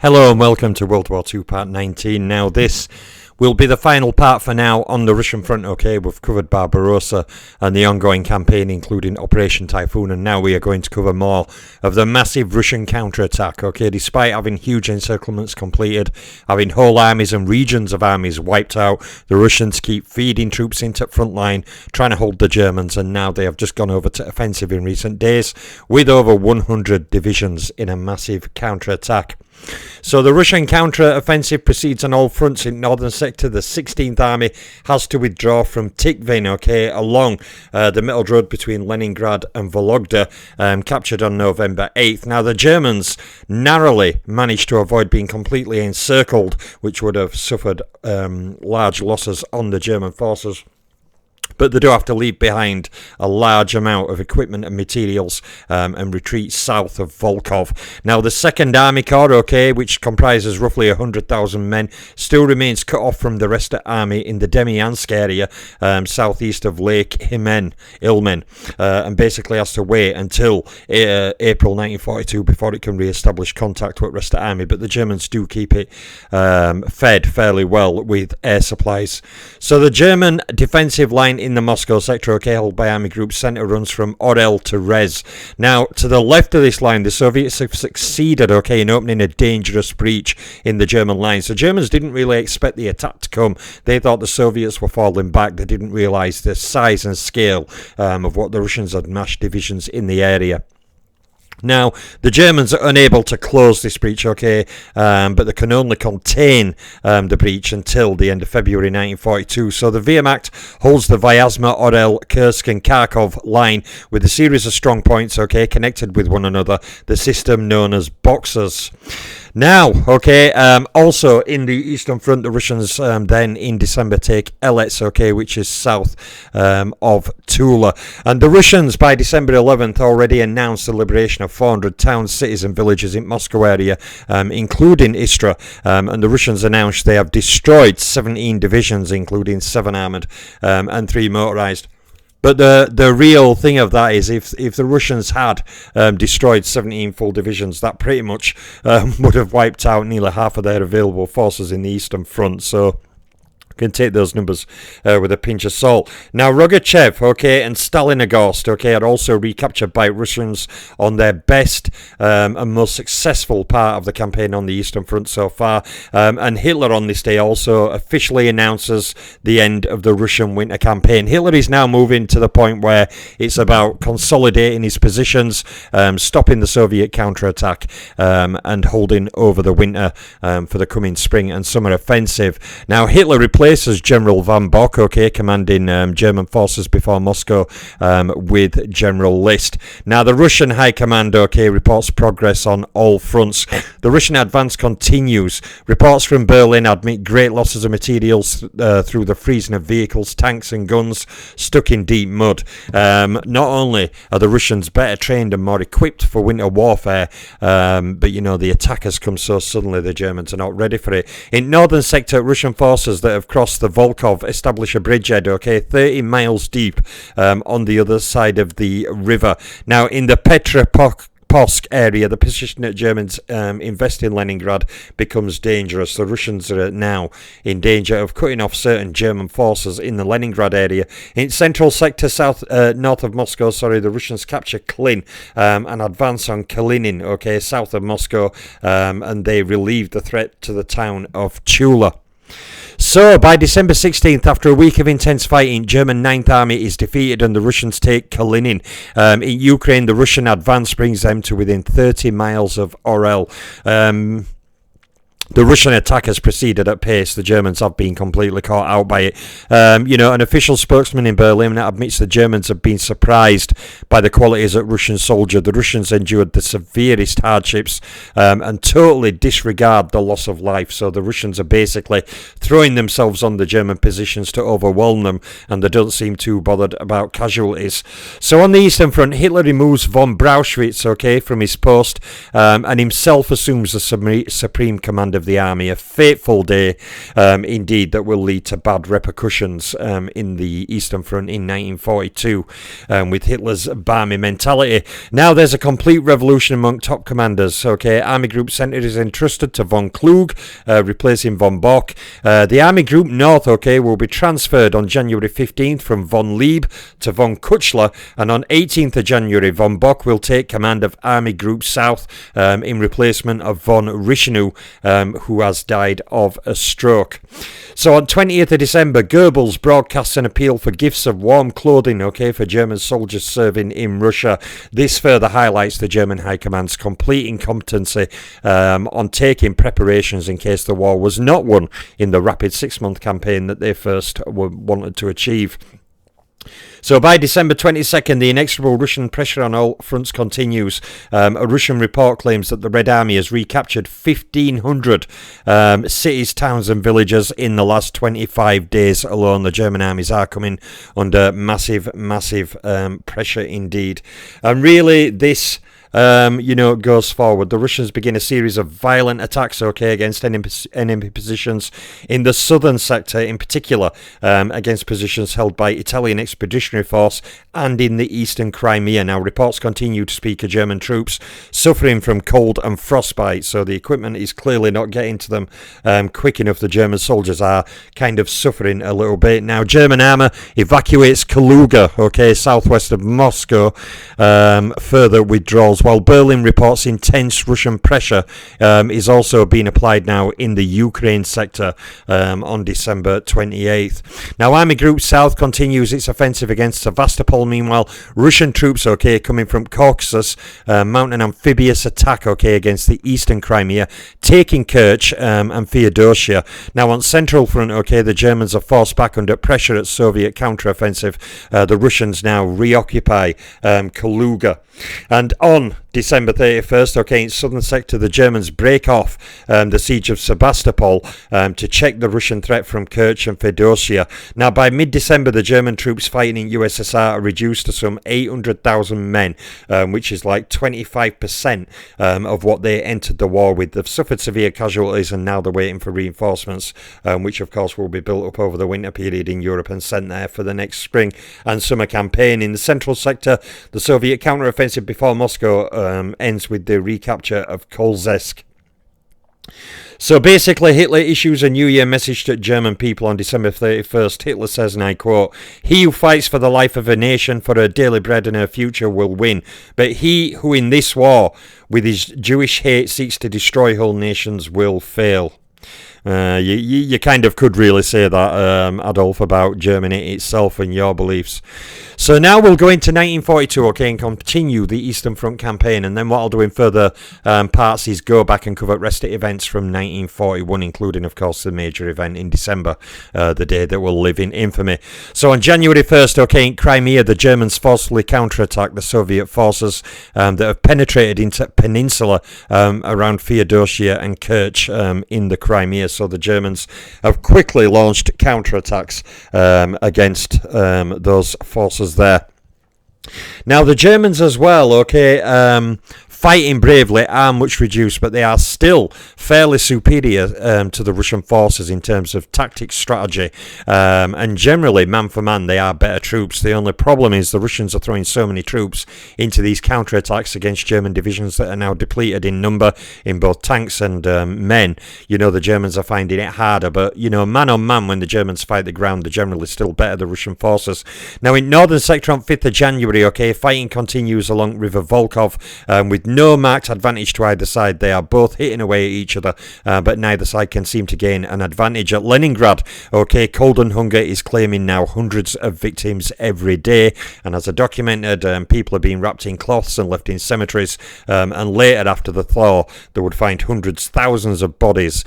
Hello and welcome to World War II Part 19. Now this will be the final part for now on the Russian front. Okay, we've covered Barbarossa and the ongoing campaign including Operation Typhoon, and now we are going to cover more of the massive Russian counterattack. Okay, despite having huge encirclements completed, having whole armies and regions of armies wiped out, the Russians keep feeding troops into the front line, trying to hold the Germans, and now they have just gone over to offensive in recent days with over 100 divisions in a massive counterattack. So the Russian counter-offensive proceeds on all fronts in northern sector. The 16th Army has to withdraw from Tikhvin, okay, along the middle road between Leningrad and Vologda, captured on November 8th. Now the Germans narrowly managed to avoid being completely encircled, which would have suffered large losses on the German forces. But they do have to leave behind a large amount of equipment and materials and retreat south of Volkhov. Now, the 2nd Army Corps, okay, which comprises roughly 100,000 men, still remains cut off from the rest of the army in the Demyansk area, southeast of Lake Ilmen, and basically has to wait until April 1942 before it can re-establish contact with the rest of the army. But the Germans do keep it fed fairly well with air supplies. So the German defensive line in the Moscow sector, okay, held by army group center, runs from Orel to Rez. Now, to the left of this line, the Soviets have succeeded, okay, in opening a dangerous breach in the German lines. The Germans didn't really expect the attack to come. They thought the Soviets were falling back. They didn't realize the size and scale of what the Russians had massed divisions in the area. Now, the Germans are unable to close this breach, okay, but they can only contain the breach until the end of February 1942. So the Wehrmacht holds the Vyazma, Orel, Kursk and Kharkov line with a series of strong points, okay, connected with one another, the system known as boxers. Now, okay, also in the Eastern Front, the Russians then in December take Elets, okay, which is south of Tula. And the Russians by December 11th already announced the liberation of 400 towns, cities and villages in Moscow area, including Istra. And the Russians announced they have destroyed 17 divisions, including 7 armoured and 3 motorised. But the real thing of that is if the Russians had destroyed 17 full divisions, that pretty much would have wiped out nearly half of their available forces in the Eastern Front. So can take those numbers with a pinch of salt. Now, Rogachev, okay, and Stalinogorsk, okay, are also recaptured by Russians on their best and most successful part of the campaign on the Eastern Front so far. And Hitler on this day also officially announces the end of the Russian winter campaign. Hitler is now moving to the point where it's about consolidating his positions, stopping the Soviet counterattack, and holding over the winter for the coming spring and summer offensive. Now, Hitler replaces General von Bock, okay, commanding German forces before Moscow, with General List. Now, the Russian High Command, okay, reports progress on all fronts. The Russian advance continues. Reports from Berlin admit great losses of materials through the freezing of vehicles, tanks and guns stuck in deep mud. Not only are the Russians better trained and more equipped for winter warfare, but, you know, the attack has come so suddenly the Germans are not ready for it. In northern sector, Russian forces that have crossed the Volkhov establish a bridgehead, okay, 30 miles deep on the other side of the river. Now, in the Petropavlovsk area, the position that Germans invest in Leningrad becomes dangerous. The Russians are now in danger of cutting off certain German forces in the Leningrad area. In central sector, north of Moscow, the Russians capture Klin and advance on Kalinin, okay, south of Moscow, and they relieve the threat to the town of Tula. So, by December 16th, after a week of intense fighting, German 9th Army is defeated and the Russians take Kalinin. In Ukraine, the Russian advance brings them to within 30 miles of Orel. The Russian attack has proceeded at pace. The Germans have been completely caught out by it. An official spokesman in Berlin admits the Germans have been surprised by the qualities of Russian soldiers. The Russians endured the severest hardships and totally disregard the loss of life. So the Russians are basically throwing themselves on the German positions to overwhelm them, and they don't seem too bothered about casualties. So on the Eastern Front, Hitler removes von Brauchitsch, okay, from his post and himself assumes the supreme command of the army. A fateful day indeed that will lead to bad repercussions in the Eastern Front in 1942 with Hitler's barmy mentality. Now there's a complete revolution among top commanders. Okay, Army Group Centre is entrusted to von Klug, replacing von Bock. The Army Group North, okay, will be transferred on January 15th from von Lieb to von Kuchler, and on 18th of January von Bock will take command of Army Group South in replacement of von Richelieu, who has died of a stroke. So on 20th of December, Goebbels broadcasts an appeal for gifts of warm clothing, okay, for German soldiers serving in Russia. This further highlights the German High Command's complete incompetency on taking preparations in case the war was not won in the rapid 6-month campaign that they first wanted to achieve. So by December 22nd, the inexorable Russian pressure on all fronts continues. A Russian report claims that the Red Army has recaptured 1,500 cities, towns and villages in the last 25 days alone. The German armies are coming under massive pressure indeed. And really this goes forward. The Russians begin a series of violent attacks, okay, against enemy positions in the southern sector, in particular, against positions held by Italian Expeditionary Force and in the eastern Crimea. Now, reports continue to speak of German troops suffering from cold and frostbite, so the equipment is clearly not getting to them quick enough. The German soldiers are kind of suffering a little bit. Now, German armour evacuates Kaluga, okay, southwest of Moscow, further withdrawals, while Berlin reports intense Russian pressure is also being applied now in the Ukraine sector on December 28th. Now, Army Group South continues its offensive against Sevastopol. Meanwhile, Russian troops, okay, coming from Caucasus, mount an amphibious attack, okay, against the eastern Crimea, taking Kerch and Feodosia. Now, on Central Front, okay, the Germans are forced back under pressure at Soviet counter-offensive. The Russians now reoccupy Kaluga. And on December 31st, okay, in southern sector, the Germans break off the siege of Sebastopol to check the Russian threat from Kerch and Feodosia. Now, by mid-December, the German troops fighting in USSR are reduced to some 800,000 men, which is like 25% of what they entered the war with. They've suffered severe casualties, and now they're waiting for reinforcements, which, of course, will be built up over the winter period in Europe and sent there for the next spring and summer campaign. In the central sector, the Soviet counter-offensive before Moscow ends with the recapture of Kolzesk. So basically, Hitler issues a New Year message to German people on December 31st. Hitler says, and I quote, "He who fights for the life of a nation, for her daily bread and her future will win. But he who in this war, with his Jewish hate, seeks to destroy whole nations will fail." You kind of could really say that, Adolf, about Germany itself and your beliefs. So now we'll go into 1942, okay, and continue the Eastern Front campaign. And then what I'll do in further parts is go back and cover rest of events from 1941, including, of course, the major event in December, the day that will live in infamy. So on January 1st, okay, in Crimea, the Germans forcefully counterattack the Soviet forces that have penetrated into peninsula around Feodosia and Kerch in the Crimea. So the Germans have quickly launched counterattacks against those forces there. Now, the Germans as well, okay, fighting bravely, are much reduced, but they are still fairly superior to the Russian forces in terms of tactics, strategy, and generally, man for man, they are better troops. The only problem is the Russians are throwing so many troops into these counterattacks against German divisions that are now depleted in number, in both tanks and men. You know, the Germans are finding it harder, but, you know, man on man, when the Germans fight the ground, they're generally still better, the Russian forces. Now, in northern sector on 5th of January, okay, fighting continues along River Volkhov, with no marked advantage to either side. They are both hitting away at each other, but neither side can seem to gain an advantage. At Leningrad, okay, cold and hunger is claiming now hundreds of victims every day, and as I documented, people are being wrapped in cloths and left in cemeteries, and later after the thaw, they would find hundreds, thousands of bodies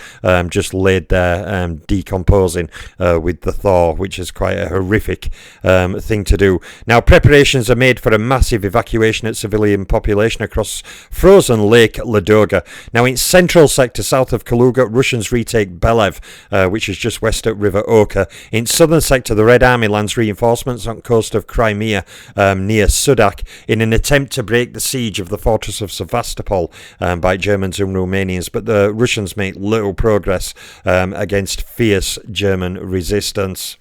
just laid there, decomposing with the thaw, which is quite a horrific thing to do. Now, preparations are made for a massive evacuation of civilian population across frozen Lake Ladoga. Now in central sector south of Kaluga, Russians retake Belev, which is just west of River Oka. In southern sector, the Red Army lands reinforcements on coast of Crimea near Sudak in an attempt to break the siege of the fortress of Sevastopol by Germans and Romanians, but the Russians make little progress against fierce German resistance.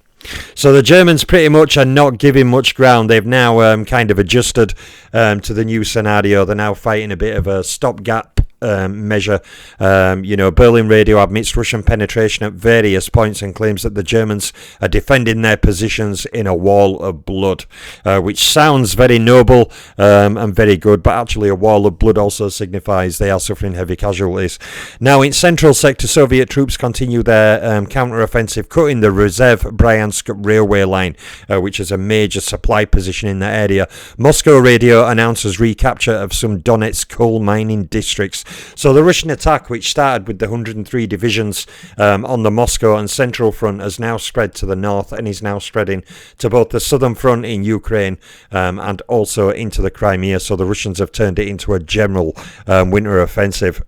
So the Germans pretty much are not giving much ground. They've now kind of adjusted to the new scenario. They're now fighting a bit of a stopgap measure. Berlin Radio admits Russian penetration at various points and claims that the Germans are defending their positions in a wall of blood, which sounds very noble and very good, but actually a wall of blood also signifies they are suffering heavy casualties. Now in central sector, Soviet troops continue their counter-offensive, cutting the Rezev-Bryansk railway line, which is a major supply position in the area. Moscow Radio announces recapture of some Donetsk coal mining districts. So the Russian attack, which started with the 103 divisions on the Moscow and Central Front, has now spread to the north and is now spreading to both the Southern Front in Ukraine and also into the Crimea. So the Russians have turned it into a general winter offensive.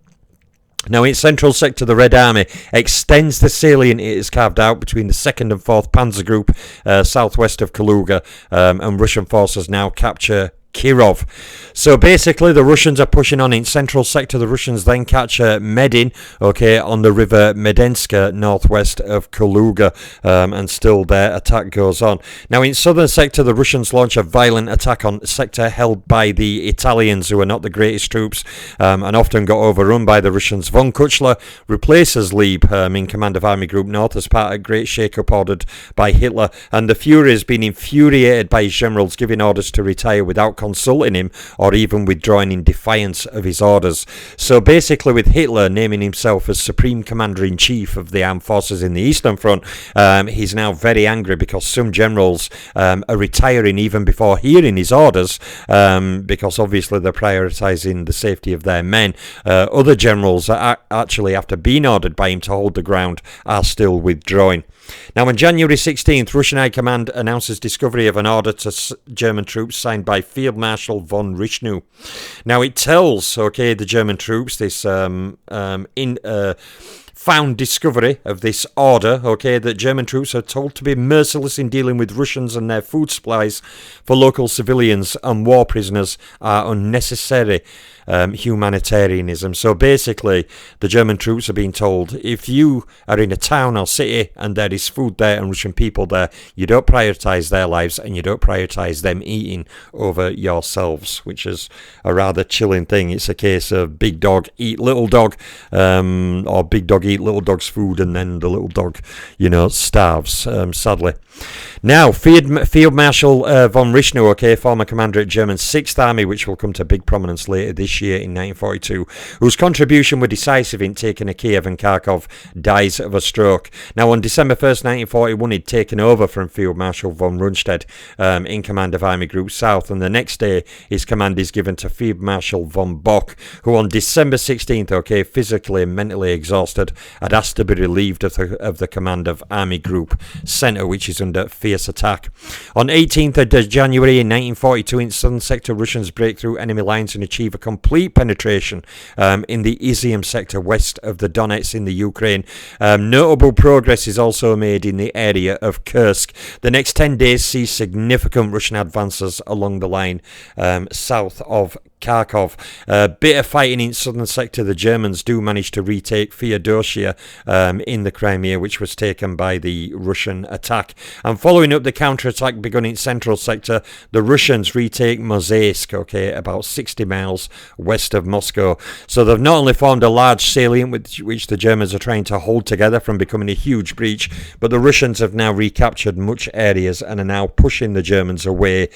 Now, in central sector, the Red Army extends the salient it has carved out between the 2nd and 4th Panzer Group southwest of Kaluga, and Russian forces now capture Kirov. So basically the Russians are pushing on in central sector. The Russians then capture Medin, on the river Medenska, northwest of Kaluga, and still their attack goes on. Now in southern sector, the Russians launch a violent attack on sector held by the Italians, who are not the greatest troops and often got overrun by the Russians. Von Kuchler replaces Lieb in command of Army Group North as part of a great shake-up ordered by Hitler, and the Fuhrer has been infuriated by his generals, giving orders to retire without consulting him or even withdrawing in defiance of his orders. So basically, with Hitler naming himself as Supreme Commander-in-Chief of the Armed Forces in the Eastern Front, he's now very angry because some generals are retiring even before hearing his orders, because obviously they're prioritising the safety of their men. Other generals are actually, after being ordered by him to hold the ground, are still withdrawing. Now on January 16th, Russian High Command announces discovery of an order to German troops signed by Field Marshal von Rishnu. Now it tells, the German troops this found discovery of this order, that German troops are told to be merciless in dealing with Russians and their food supplies for local civilians and war prisoners are unnecessary humanitarianism. So basically, the German troops are being told, if you are in a town or city and there is food there and Russian people there, you don't prioritise their lives and you don't prioritise them eating over yourselves, which is a rather chilling thing. It's a case of big dog eat little dog, or big dog eat little dog's food, and then the little dog, starves, sadly. Now, Field Marshal von Rishnu, former commander at German's 6th Army, which will come to big prominence later this year in 1942, whose contribution were decisive in taking Kiev and Kharkov, dies of a stroke. Now, on December 1st, 1941, he'd taken over from Field Marshal von Rundstedt in command of Army Group South, and the next day his command is given to Field Marshal von Bock, who on December 16th, physically and mentally exhausted, had asked to be relieved of the command of Army Group Centre, which is under fierce attack. On 18th of January in 1942, in southern sector, Russians break through enemy lines and achieve a complete penetration in the Izium sector west of the Donetsk in the Ukraine. Notable progress is also made in the area of Kursk. The next 10 days see significant Russian advances along the line south of Kharkov. Bit of fighting in southern sector. The Germans do manage to retake Feodosia in the Crimea, which was taken by the Russian attack. And following up the counterattack begun in central sector, the Russians retake Mozhaysk, about 60 miles west of Moscow. So they've not only formed a large salient which the Germans are trying to hold together from becoming a huge breach, but the Russians have now recaptured much areas and are now pushing the Germans away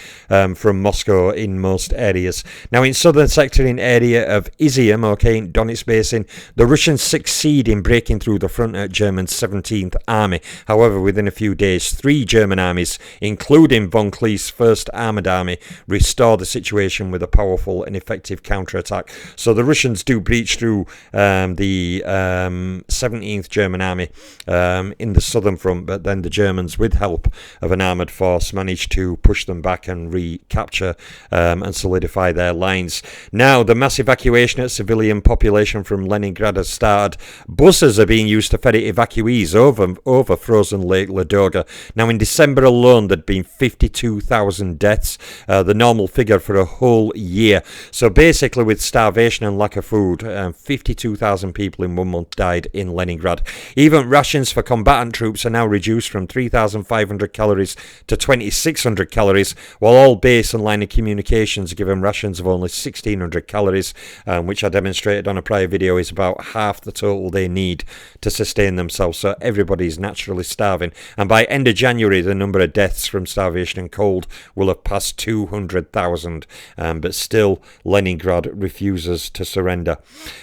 from Moscow in most areas. Now in southern sector in area of Izium, in Donetsk Basin, the Russians succeed in breaking through the front at German 17th Army. However, within a few days, 3 German armies, including von Kleist's 1st Armoured Army, restore the situation with a powerful and effective counterattack. So the Russians do breach through the 17th German Army in the southern front, but then the Germans, with help of an armoured force, manage to push them back and recapture and solidify their lines. lines. Now, the mass evacuation of civilian population from Leningrad has started. Buses are being used to ferry evacuees over frozen Lake Ladoga. Now, in December alone, there'd been 52,000 deaths, the normal figure for a whole year. So basically, with starvation and lack of food, 52,000 people in 1 month died in Leningrad. Even rations for combatant troops are now reduced from 3,500 calories to 2,600 calories, while all base and line of communications are given rations of only 1,600 calories, which I demonstrated on a prior video is about half the total they need to sustain themselves. So everybody's naturally starving. And by end of January, the number of deaths from starvation and cold will have passed 200,000. But still, Leningrad refuses to surrender.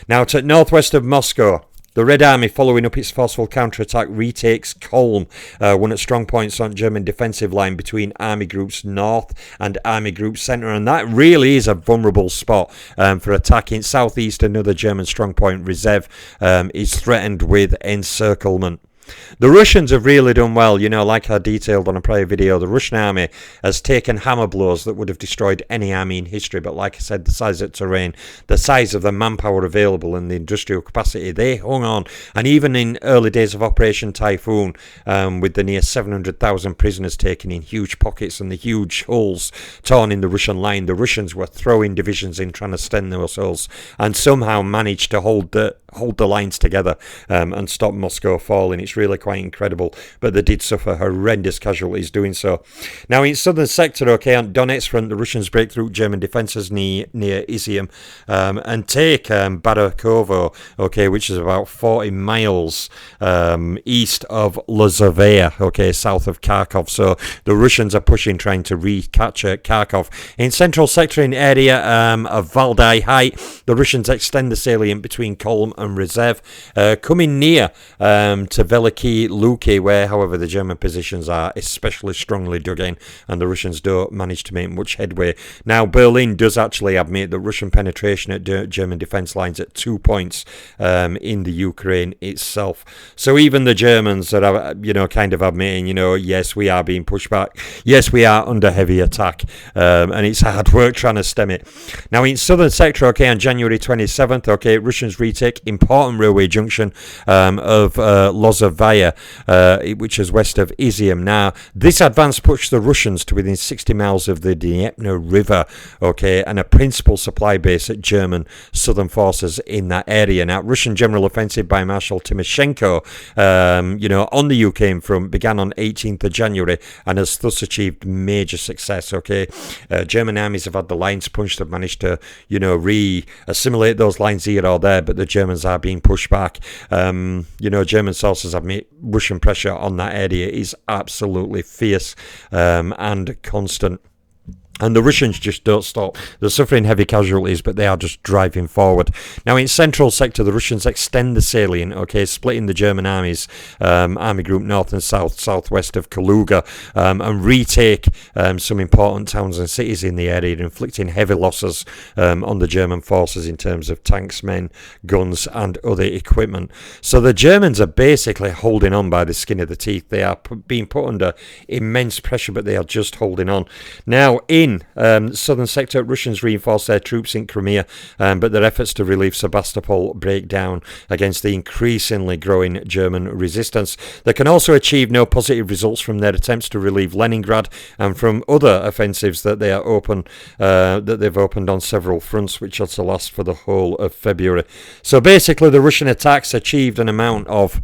Now, to northwest of Moscow, the Red Army, following up its forceful counterattack, retakes Kolm, one at strong points on German defensive line between Army Groups North and Army Group Centre, and that really is a vulnerable spot for attacking. Southeast, another German strong point, Reserve, is threatened with encirclement. The Russians have really done well, like I detailed on a prior video. The Russian army has taken hammer blows that would have destroyed any army in history, but like I said, the size of the terrain, the size of the manpower available and the industrial capacity, they hung on. And even in early days of Operation Typhoon, with the near 700,000 prisoners taken in huge pockets and the huge holes torn in the Russian line, the Russians were throwing divisions in trying to stem those holes and somehow managed to hold the lines together and stop Moscow falling. It's really quite incredible, but they did suffer horrendous casualties doing so. Now, in southern sector, on Donetsk front, the Russians break through German defences near Izium and take Barakovo, which is about 40 miles east of Lozovaya, south of Kharkov. So the Russians are pushing, trying to recapture Kharkov. In central sector, in area of Valdai Height, the Russians extend the salient between Kolm and Reserve, coming near to Veliki Luki, where, however, the German positions are especially strongly dug in, and the Russians don't manage to make much headway. Now, Berlin does actually admit that Russian penetration at German defence lines at 2 points in the Ukraine itself. So even the Germans are, kind of admitting, yes, we are being pushed back. Yes, we are under heavy attack, and it's hard work trying to stem it. Now, in southern sector, on January 27th, Russians retake important railway junction of Lozovaya, which is west of Izium. Now, this advance pushed the Russians to within 60 miles of the Dnieper River, and a principal supply base at German southern forces in that area. Now, Russian general offensive by Marshal Timoshenko, on the Ukraine front began on 18th of January and has thus achieved major success, German armies have had the lines punched, have managed to, re-assimilate those lines here or there, but the Germans are being pushed back. German sources admit Russian pressure on that area is absolutely fierce and constant. And the Russians just don't stop. They're suffering heavy casualties, but they are just driving forward. Now, in central sector, the Russians extend the salient, splitting the German armies, Army Group North and South, southwest of Kaluga, and retake some important towns and cities in the area, inflicting heavy losses on the German forces in terms of tanks, men, guns, and other equipment. So the Germans are basically holding on by the skin of the teeth. They are being put under immense pressure, but they are just holding on. Now, in southern sector, Russians reinforce their troops in Crimea, but their efforts to relieve Sebastopol break down against the increasingly growing German resistance. They can also achieve no positive results from their attempts to relieve Leningrad and from other offensives that they've opened on several fronts, which are to last for the whole of February. So basically, the Russian attacks achieved an amount of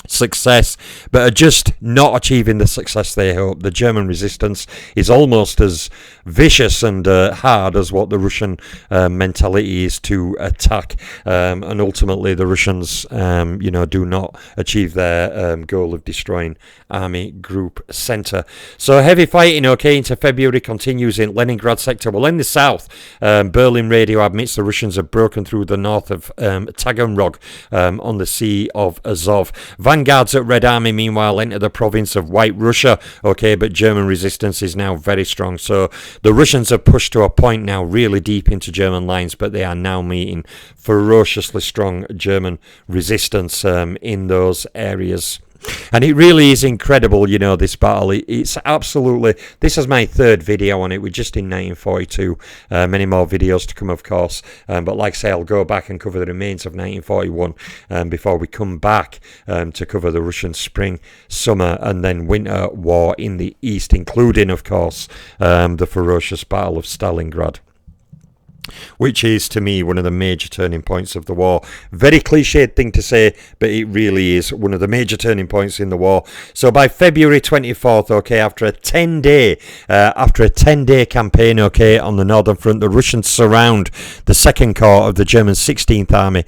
success, but are just not achieving the success they hope. The German resistance is almost as vicious and hard as what the Russian mentality is to attack, and ultimately the Russians do not achieve their goal of destroying Army Group Centre. So heavy fighting into February continues in Leningrad sector. Well, in the south, Berlin radio admits the Russians have broken through the north of Taganrog on the Sea of Azov. Vanguards at Red Army, meanwhile, enter the province of White Russia, but German resistance is now very strong. So the Russians have pushed to a point now really deep into German lines, but they are now meeting ferociously strong German resistance in those areas. And it really is incredible, you know, this battle. It's absolutely... This is my third video on it. We're just in 1942. Many more videos to come, of course. But like I say, I'll go back and cover the remains of 1941 before we come back to cover the Russian spring, summer, and then winter war in the east, including, of course, the ferocious Battle of Stalingrad, which is, to me, one of the major turning points of the war. Very cliched thing to say, but it really is one of the major turning points in the war. So by February 24th, okay, after a 10-day campaign, okay, on the northern front, the Russians surround the Second Corps of the German 16th Army,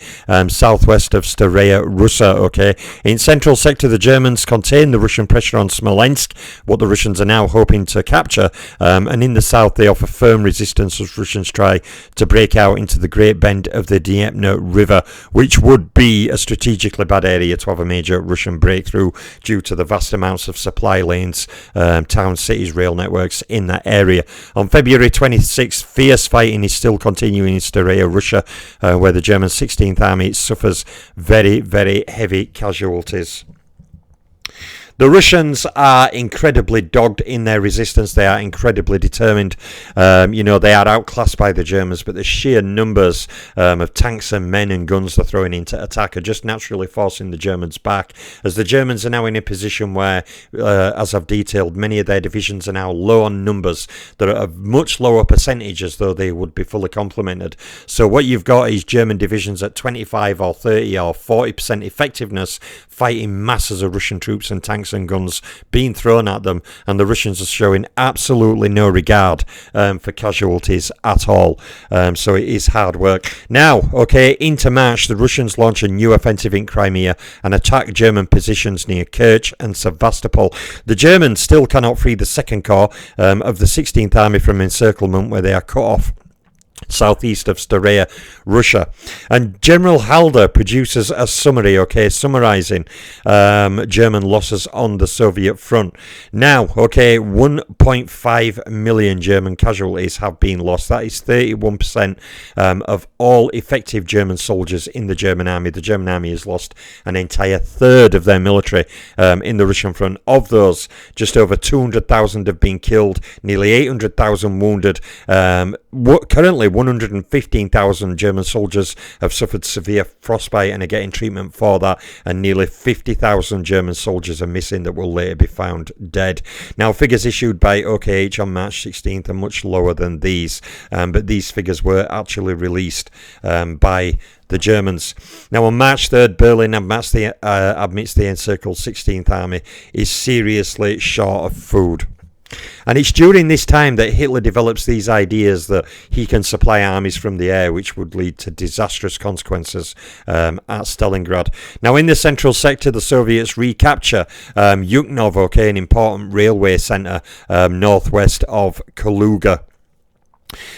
southwest of Staraya Russa, okay. In central sector, the Germans contain the Russian pressure on Smolensk, what the Russians are now hoping to capture, and in the south, they offer firm resistance as Russians try to break out into the Great Bend of the Dnieper River, which would be a strategically bad area to have a major Russian breakthrough due to the vast amounts of supply lanes, towns, cities, rail networks in that area. On February 26th, fierce fighting is still continuing in Staraya Russia, where the German 16th Army suffers very, very heavy casualties. The Russians are incredibly dogged in their resistance. They are incredibly determined. You know, they are outclassed by the Germans, but the sheer numbers of tanks and men and guns they're throwing into attack are just naturally forcing the Germans back, as the Germans are now in a position where, as I've detailed, many of their divisions are now low on numbers. They're at a much lower percentage as though they would be fully complemented. So what you've got is German divisions at 25 or 30 or 40% effectiveness fighting masses of Russian troops and tanks and guns being thrown at them, and the Russians are showing absolutely no regard for casualties at all. So it is hard work. Now, okay, into March, the Russians launch a new offensive in Crimea and attack German positions near Kerch and Sevastopol. The Germans still cannot free the Second Corps of the 16th Army from encirclement, where they are cut off southeast of Staraya Russia. And General Halder produces a summary, okay, summarizing German losses on the Soviet front. Now, okay, 1.5 million German casualties have been lost. That is 31% of all effective German soldiers in the German army. The German army has lost an entire third of their military in the Russian front. Of those, just over 200,000 have been killed, nearly 800,000 wounded. Currently, 115,000 German soldiers have suffered severe frostbite and are getting treatment for that, and nearly 50,000 German soldiers are missing that will later be found dead. Now, figures issued by OKH on March 16th are much lower than these, but these figures were actually released by the Germans. Now, on March 3rd, Berlin admits the encircled 16th Army is seriously short of food. And it's during this time that Hitler develops these ideas that he can supply armies from the air, which would lead to disastrous consequences at Stalingrad. Now, in the central sector, the Soviets recapture Yukhnov, okay, an important railway centre northwest of Kaluga.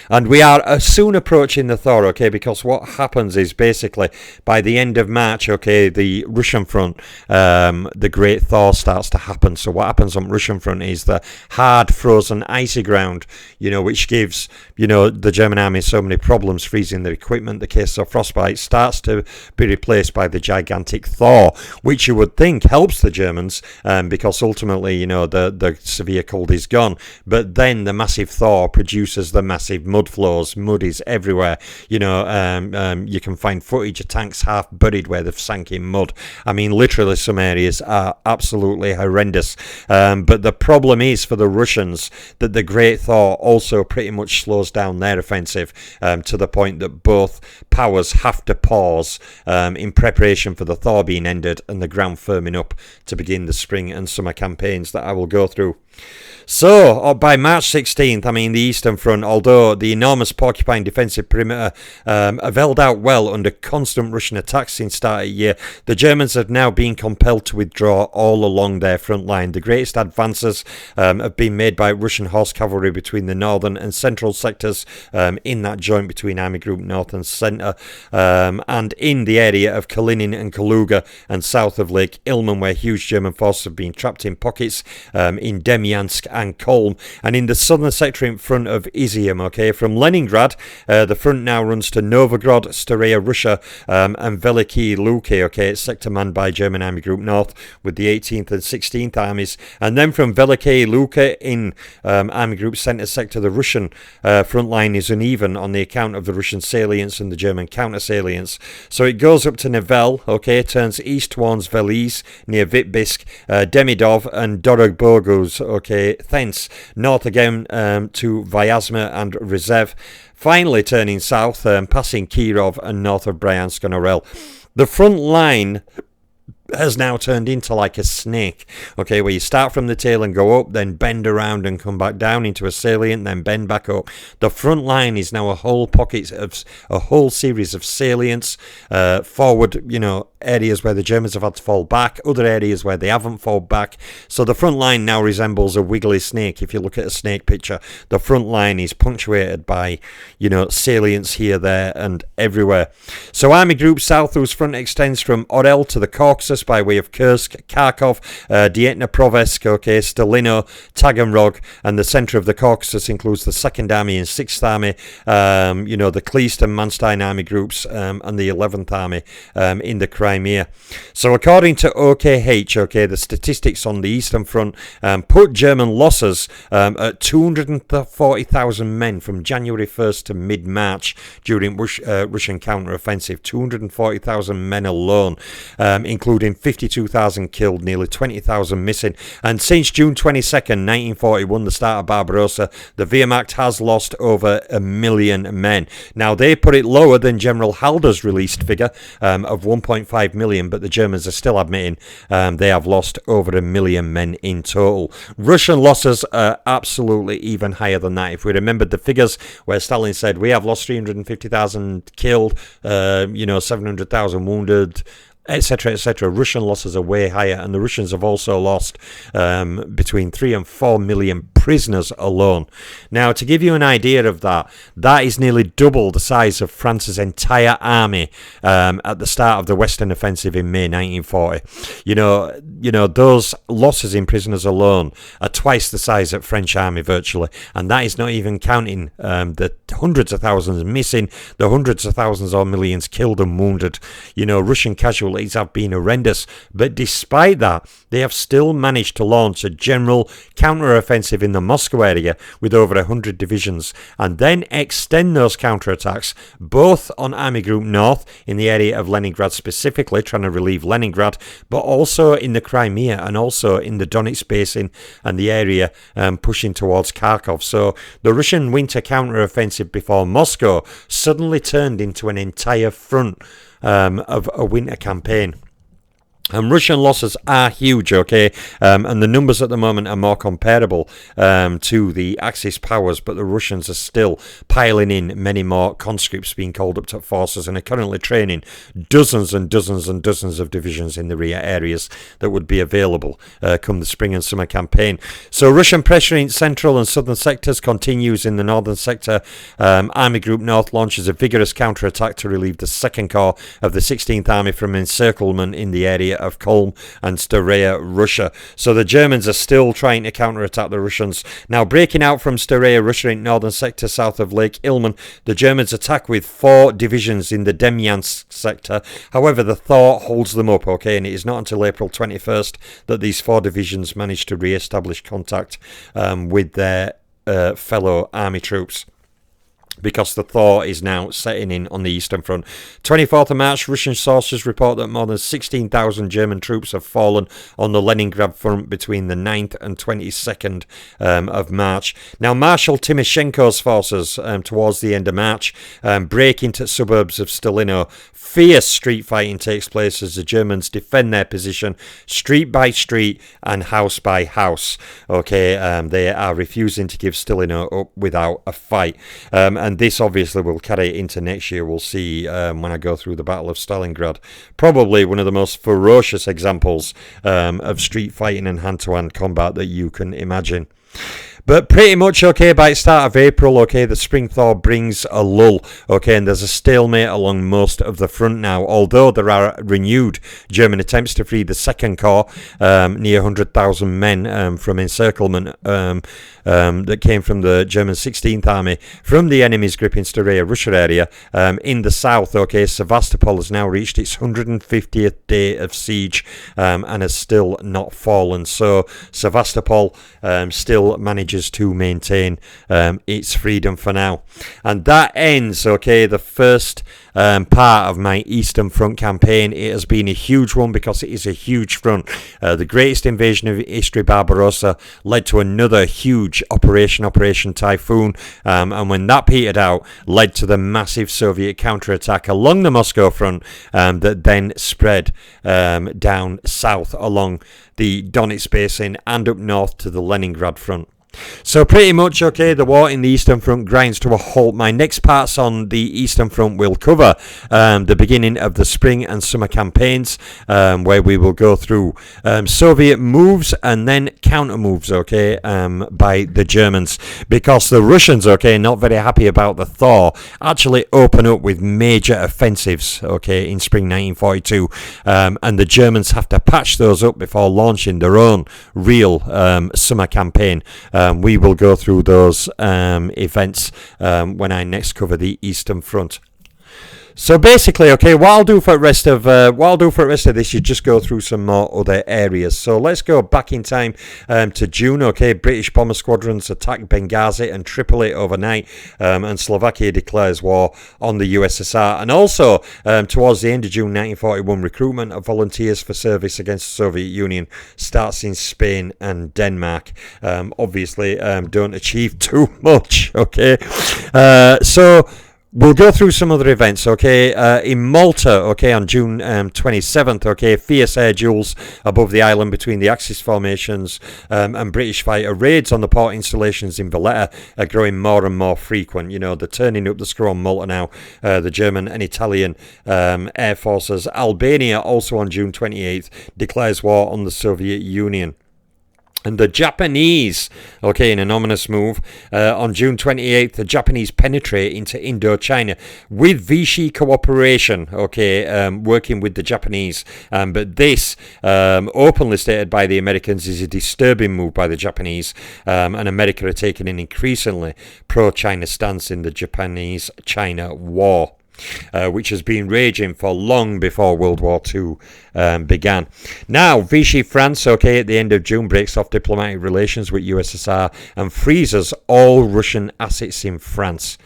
And we are soon approaching the thaw, okay, because what happens is basically by the end of March, okay, the Russian front, the great thaw starts to happen. So what happens on Russian front is the hard, frozen, icy ground, you know, which gives, you know, the German army so many problems freezing their equipment. The case of frostbite starts to be replaced by the gigantic thaw, which you would think helps the Germans because ultimately, you know, the severe cold is gone. But then the massive thaw produces the massive mud flows. Mud is everywhere. You know, you can find footage of tanks half buried where they've sank in mud. I mean, literally some areas are absolutely horrendous. But the problem is for the Russians that the Great Thaw also pretty much slows down their offensive to the point that both powers have to pause in preparation for the thaw being ended and the ground firming up to begin the spring and summer campaigns that I will go through. So, by March 16th, I mean, the Eastern Front, although the enormous porcupine defensive perimeter have held out well under constant Russian attacks since start of the year, the Germans have now been compelled to withdraw all along their front line. The greatest advances have been made by Russian horse cavalry between the northern and central sectors in that joint between Army Group North and Centre, and in the area of Kalinin and Kaluga and south of Lake Ilmen, where huge German forces have been trapped in pockets in Demyansk Demyansk and Kolm, and in the southern sector in front of Izium. Okay, from Leningrad, the front now runs to Novgorod, Staraya Russia, and Veliky Luki. Okay, it's sector manned by German Army Group North with the 18th and 16th Armies, and then from Veliky Luki in Army Group Centre sector, the Russian front line is uneven on the account of the Russian salients and the German counter-salients. So it goes up to Nevel, okay, turns east towards Velis near Vitebsk, Demidov and Dorogbogus, okay, thence north again to Vyazma and Rizev, finally turning south, passing Kirov and north of Bryansk and Orel. The front line has now turned into like a snake, okay, where you start from the tail and go up, then bend around and come back down into a salient, then bend back up. The front line is now a whole pocket of a whole series of salients, forward, areas where the Germans have had to fall back, other areas where they haven't fallen back. So the front line now resembles a wiggly snake. If you look at a snake picture, the front line is punctuated by, salients here, there, and everywhere. So Army Group South, whose front extends from Orel to the Caucasus by way of Kursk, Kharkov, Dnipropetrovsk, okay, Stalino, Taganrog, and the centre of the Caucasus includes the 2nd Army and 6th Army, the Kleist and Manstein Army groups, and the 11th Army in the Crimea. So according to OKH, okay, the statistics on the Eastern Front put German losses at 240,000 men from January 1st to mid-March during Russian counter-offensive. 240,000 men alone, including 52,000 killed, nearly 20,000 missing. And since June 22nd, 1941, the start of Barbarossa, the Wehrmacht has lost over 1 million men. Now, they put it lower than General Halder's released figure of 1.5 million, but the Germans are still admitting they have lost over 1 million men in total. Russian losses are absolutely even higher than that. If we remembered the figures where Stalin said we have lost 350,000 killed, 700,000 wounded, etc., etc. Russian losses are way higher, and the Russians have also lost between 3 and 4 million prisoners alone. Now, to give you an idea of that, that is nearly double the size of France's entire army at the start of the Western Offensive in May 1940. Those losses in prisoners alone are twice the size of French army virtually, and that is not even counting the hundreds of thousands missing, the hundreds of thousands or millions killed and wounded. Russian casualties have been horrendous, but despite that, they have still managed to launch a general counter-offensive in the Moscow area with over 100 divisions, and then extend those counterattacks both on Army Group North in the area of Leningrad specifically, trying to relieve Leningrad, but also in the Crimea and also in the Donetsk Basin and the area pushing towards Kharkov. So the Russian winter counter-offensive before Moscow suddenly turned into an entire front of a winter campaign. And Russian losses are huge, okay, and the numbers at the moment are more comparable to the Axis powers, but the Russians are still piling in many more conscripts being called up to forces and are currently training dozens and dozens and dozens of divisions in the rear areas that would be available come the spring and summer campaign. So Russian pressure in central and southern sectors continues in the northern sector. Army Group North launches a vigorous counterattack to relieve the 2nd Corps of the 16th Army from encirclement in the area of Kolm and Staraya Russia. So the Germans are still trying to counterattack the Russians. Now, breaking out from Staraya Russia in northern sector south of Lake Ilmen, the Germans attack with 4 divisions in the Demyansk sector. However, the thaw holds them up, okay, and it is not until April 21st that these 4 divisions manage to re-establish contact with their fellow army troops, because the thaw is now setting in on the Eastern Front. 24th of March, Russian sources report that more than 16,000 German troops have fallen on the Leningrad front between the 9th and 22nd of March. Now, Marshal Timoshenko's forces, towards the end of March, break into suburbs of Stalino. Fierce street fighting takes place as the Germans defend their position street by street and house by house. Okay, they are refusing to give Stalino up without a fight. And this obviously will carry into next year. We'll see when I go through the Battle of Stalingrad. Probably one of the most ferocious examples of street fighting and hand-to-hand combat that you can imagine. But pretty much, okay, by the start of April, okay, the spring thaw brings a lull, okay, and there's a stalemate along most of the front now, although there are renewed German attempts to free the Second Corps, near 100,000 men from encirclement that came from the German 16th Army from the enemy's grip in Styria, Russia area. In the south, okay, Sevastopol has now reached its 150th day of siege and has still not fallen. So Sevastopol still manages to maintain its freedom for now. And that ends, okay, the first part of my Eastern Front campaign. It has been a huge one because it is a huge front. The greatest invasion of history, Barbarossa, led to another huge Operation Typhoon, and when that petered out, led to the massive Soviet counterattack along the Moscow front that then spread down south along the Donetsk Basin and up north to the Leningrad front. So pretty much, okay, the war in the Eastern Front grinds to a halt. My next parts on the Eastern Front will cover the beginning of the spring and summer campaigns, where we will go through Soviet moves and then counter moves, okay, by the Germans, because the Russians, okay, not very happy about the thaw, actually open up with major offensives, okay, in spring 1942, and the Germans have to patch those up before launching their own real summer campaign. We will go through those events when I next cover the Eastern Front. So basically, okay, what I'll do for the rest of this, you just go through some more other areas. So let's go back in time to June. Okay, British bomber squadrons attack Benghazi and Tripoli overnight, and Slovakia declares war on the USSR. And also, towards the end of June 1941, recruitment of volunteers for service against the Soviet Union starts in Spain and Denmark. Obviously, don't achieve too much. Okay, so. We'll go through some other events, okay. In Malta, okay, on June 27th, okay, fierce air duels above the island between the Axis formations and British fighter raids on the port installations in Valletta are growing more and more frequent. You know, they're turning up the screw on Malta now, the German and Italian air forces. Albania, also on June 28th, declares war on the Soviet Union. And the Japanese, okay, in an ominous move, on June 28th, the Japanese penetrate into Indochina with Vichy cooperation, okay, working with the Japanese. But this, openly stated by the Americans, is a disturbing move by the Japanese, and America are taking an increasingly pro-China stance in the Japanese-China war. Which has been raging for long before World War II began. Now, Vichy France, okay, at the end of June, breaks off diplomatic relations with USSR and freezes all Russian assets in France.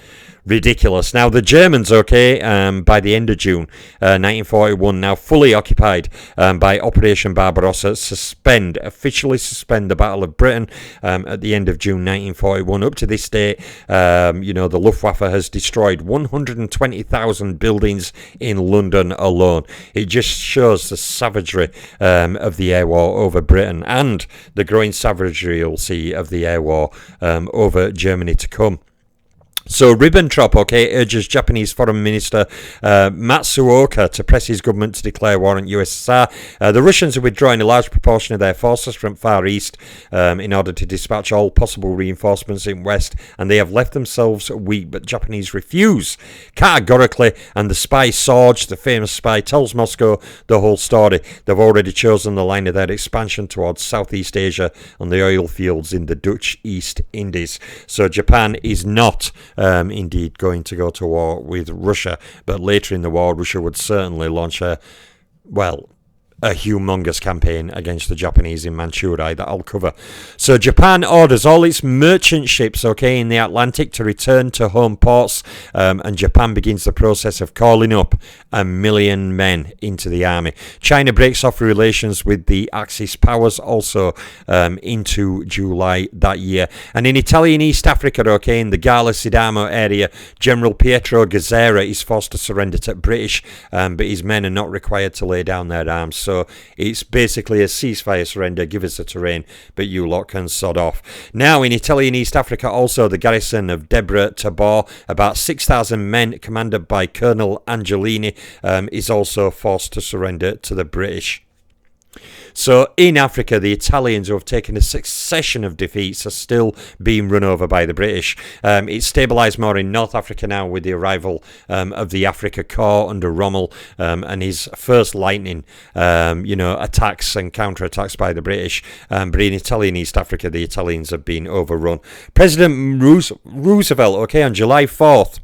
Ridiculous. Now, the Germans, okay, by the end of June 1941, now fully occupied by Operation Barbarossa, officially suspend the Battle of Britain at the end of June 1941. Up to this day, the Luftwaffe has destroyed 120,000 buildings in London alone. It just shows the savagery of the air war over Britain and the growing savagery, you'll see, of the air war over Germany to come. So Ribbentrop, okay, urges Japanese Foreign Minister Matsuoka to press his government to declare war on USSR. The Russians are withdrawing a large proportion of their forces from Far East in order to dispatch all possible reinforcements in West, and they have left themselves weak, but Japanese refuse categorically, and the spy Sorge, the famous spy, tells Moscow the whole story. They've already chosen the line of their expansion towards Southeast Asia on the oil fields in the Dutch East Indies. So Japan is not indeed going to go to war with Russia, but later in the war Russia would certainly launch a humongous campaign against the Japanese in Manchuria that I'll cover. So Japan orders all its merchant ships, okay, in the Atlantic to return to home ports, and Japan begins the process of calling up 1 million men into the army. China breaks off relations with the Axis powers also into July that year. And in Italian East Africa, okay, in the Gala Sidamo area, General Pietro Gazzera is forced to surrender to British, but his men are not required to lay down their arms. So it's basically a ceasefire surrender, give us the terrain, but you lot can sod off. Now, in Italian East Africa, also the garrison of Debre Tabor, about 6,000 men, commanded by Colonel Angelini, is also forced to surrender to the British. So in Africa, the Italians, who have taken a succession of defeats, are still being run over by the British. It's stabilised more in North Africa now with the arrival of the Afrika Korps under Rommel and his first lightning, attacks and counterattacks by the British. But in Italian East Africa, the Italians have been overrun. President Roosevelt, on July 4th,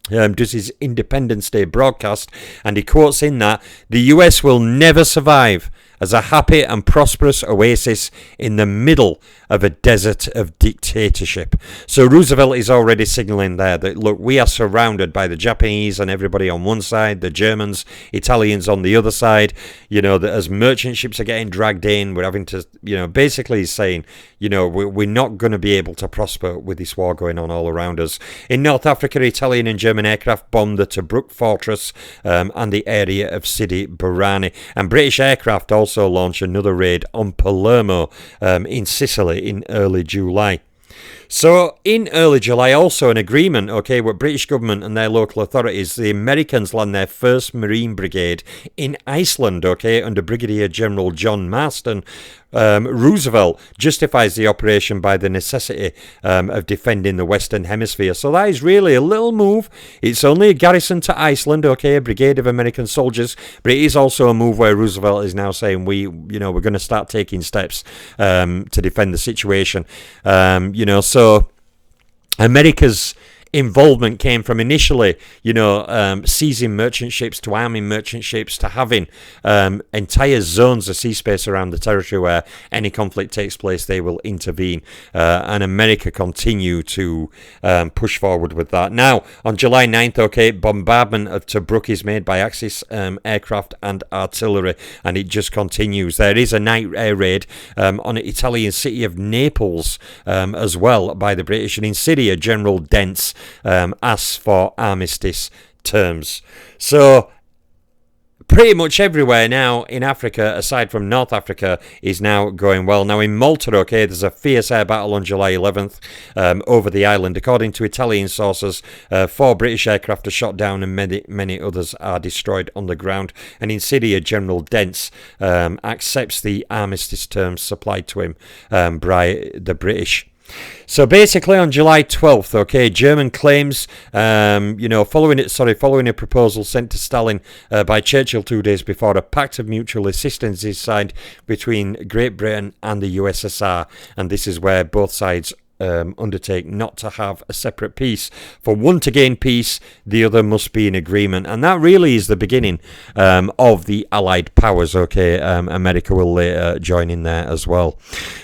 does his Independence Day broadcast, and he quotes in that, "The US will never survive as a happy and prosperous oasis in the middle of a desert of dictatorship." So Roosevelt is already signalling there that, look, we are surrounded by the Japanese and everybody on one side, the Germans, Italians on the other side, that as merchant ships are getting dragged in, we're having to, basically he's saying, we're not going to be able to prosper with this war going on all around us. In North Africa, Italian and German aircraft bombed the Tobruk fortress and the area of Sidi Barrani, and British aircraft also launched another raid on Palermo in Sicily in early July. So in early July, also an agreement, with British government and their local authorities, the Americans land their first Marine Brigade in Iceland, under Brigadier General John Marston. Roosevelt justifies the operation by the necessity of defending the Western Hemisphere. So that is really a little move. It's only a garrison to Iceland, a brigade of American soldiers, but it is also a move where Roosevelt is now saying we're going to start taking steps to defend the situation. So America's involvement came from initially, seizing merchant ships, to arming merchant ships, to having entire zones of sea space around the territory where any conflict takes place, they will intervene. And America continue to push forward with that. Now, on July 9th, bombardment of Tobruk is made by Axis aircraft and artillery, and it just continues. There is a night air raid on the Italian city of Naples as well by the British, and in Syria, General Dent's asks for armistice terms. So pretty much everywhere now in Africa, aside from North Africa, is now going well. Now in Malta, there's a fierce air battle on July 11th over the island. According to Italian sources, 4 British aircraft are shot down and many others are destroyed on the ground. And in Syria, General Dent's accepts the armistice terms supplied to him by the British. So basically on July 12th, German claims, following a proposal sent to Stalin by Churchill 2 days before, a pact of mutual assistance is signed between Great Britain and the USSR, and this is where both sides undertake not to have a separate peace. For one to gain peace, the other must be in agreement, and that really is the beginning of the Allied powers. America will later join in there as well.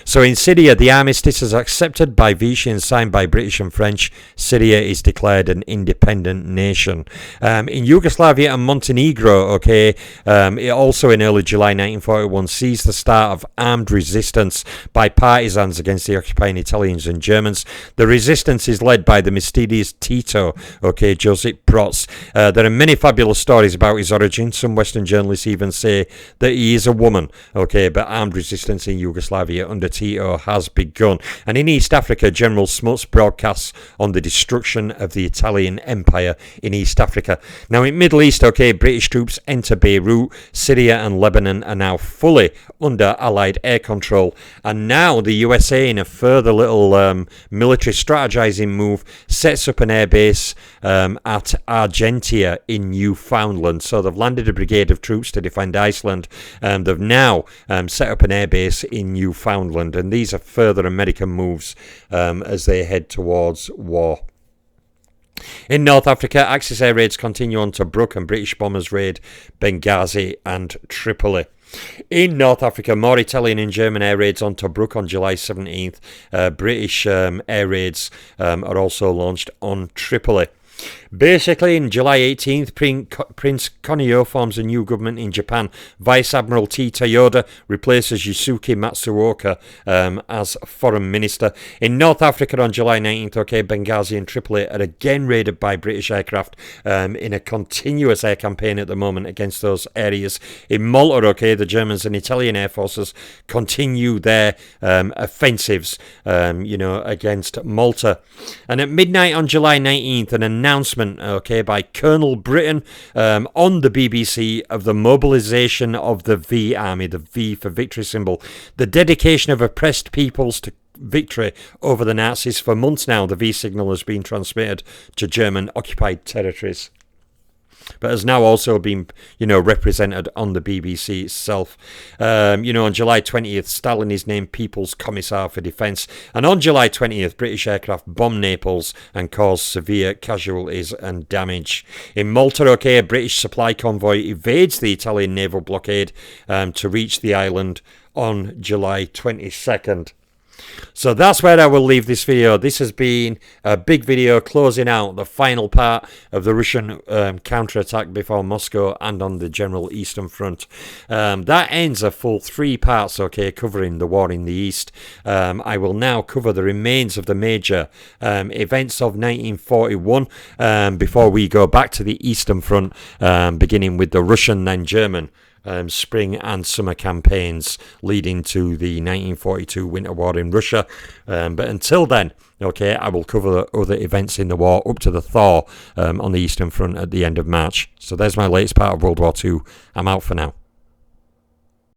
So in Syria, the armistice is accepted by Vichy and signed by British and French. Syria is declared an independent nation. In Yugoslavia and Montenegro, it also in early July 1941 sees the start of armed resistance by partisans against the occupying Italians and Germans. The resistance is led by the mysterious Tito, Josip Broz. There are many fabulous stories about his origin. Some Western journalists even say that he is a woman, but armed resistance in Yugoslavia under Tito has begun. And in East Africa, General Smuts broadcasts on the destruction of the Italian Empire in East Africa. Now in Middle East, British troops enter Beirut. Syria and Lebanon are now fully under Allied air control, and now the USA, in a further little military strategizing move, sets up an airbase at Argentia in Newfoundland. So they've landed a brigade of troops to defend Iceland, and they've now set up an airbase in Newfoundland, and these are further American moves as they head towards war. In North Africa, Axis air raids continue on Tobruk, and British bombers raid Benghazi and Tripoli. In North Africa, more Italian and German air raids on Tobruk on July 17th. British air raids are also launched on Tripoli. Basically, in July 18th, Prince Konyo forms a new government in Japan. Vice Admiral T. Toyoda replaces Yusuke Matsuoka as foreign minister. In North Africa on July 19th, Benghazi and Tripoli are again raided by British aircraft in a continuous air campaign at the moment against those areas. In Malta, the Germans and Italian air forces continue their offensives, against Malta. And at midnight on July 19th, an announcement statement, okay, by Colonel Britton on the BBC of the mobilisation of the V Army, the V for victory symbol, the dedication of oppressed peoples to victory over the Nazis. For months now, the V signal has been transmitted to German occupied territories, but has now also been, represented on the BBC itself. On July 20th, Stalin is named People's Commissar for Defence, and on July 20th, British aircraft bombed Naples and caused severe casualties and damage. In Malta, a British supply convoy evades the Italian naval blockade to reach the island on July 22nd. So that's where I will leave this video. This has been a big video closing out the final part of the Russian counterattack before Moscow and on the general Eastern Front. That ends a full 3 parts, covering the war in the East. I will now cover the remains of the major events of 1941 before we go back to the Eastern Front, beginning with the Russian, then German spring and summer campaigns leading to the 1942 Winter War in Russia. But until then, I will cover the other events in the war up to the thaw on the Eastern Front at the end of March. So there's my latest part of World War II. I'm out for now.